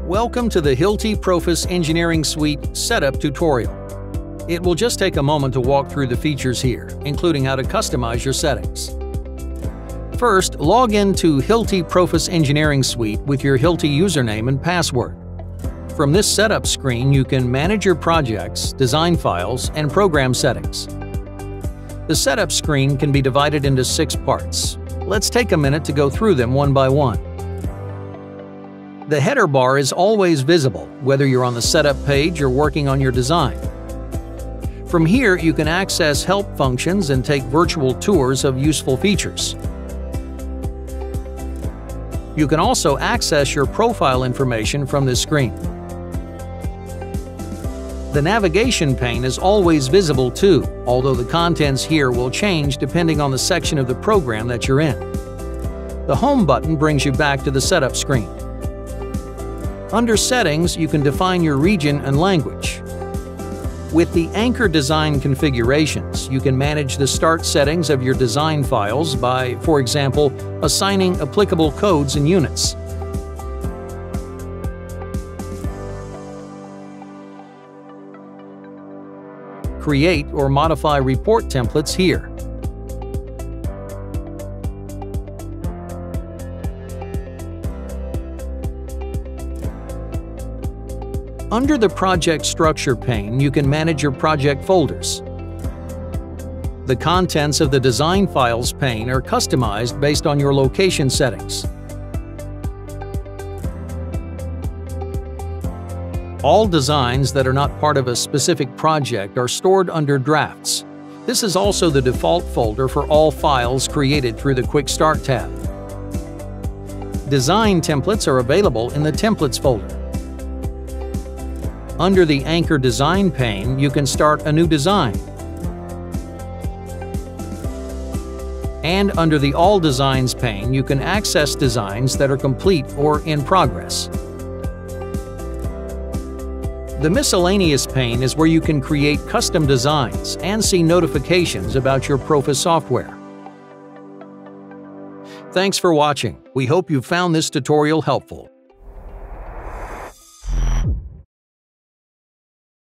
Welcome to the Hilti PROFIS Engineering Suite setup tutorial. It will just take a moment to walk through the features here, including how to customize your settings. First, log in to Hilti PROFIS Engineering Suite with your Hilti username and password. From this setup screen, you can manage your projects, design files, and program settings. The setup screen can be divided into 6 parts. Let's take a minute to go through them one by one. The header bar is always visible, whether you're on the setup page or working on your design. From here, you can access help functions and take virtual tours of useful features. You can also access your profile information from this screen. The navigation pane is always visible too, although the contents here will change depending on the section of the program that you're in. The Home button brings you back to the setup screen. Under Settings, you can define your region and language. With the Anchor Design configurations, you can manage the start settings of your design files by, for example, assigning applicable codes and units. Create or modify report templates here. Under the Project Structure pane, you can manage your project folders. The contents of the Design Files pane are customized based on your location settings. All designs that are not part of a specific project are stored under Drafts. This is also the default folder for all files created through the Quick Start tab. Design templates are available in the Templates folder. Under the Anchor Design pane, you can start a new design. And under the All Designs pane, you can access designs that are complete or in progress. The Miscellaneous pane is where you can create custom designs and see notifications about your PROFIS software. Thanks for watching. We hope you found this tutorial helpful.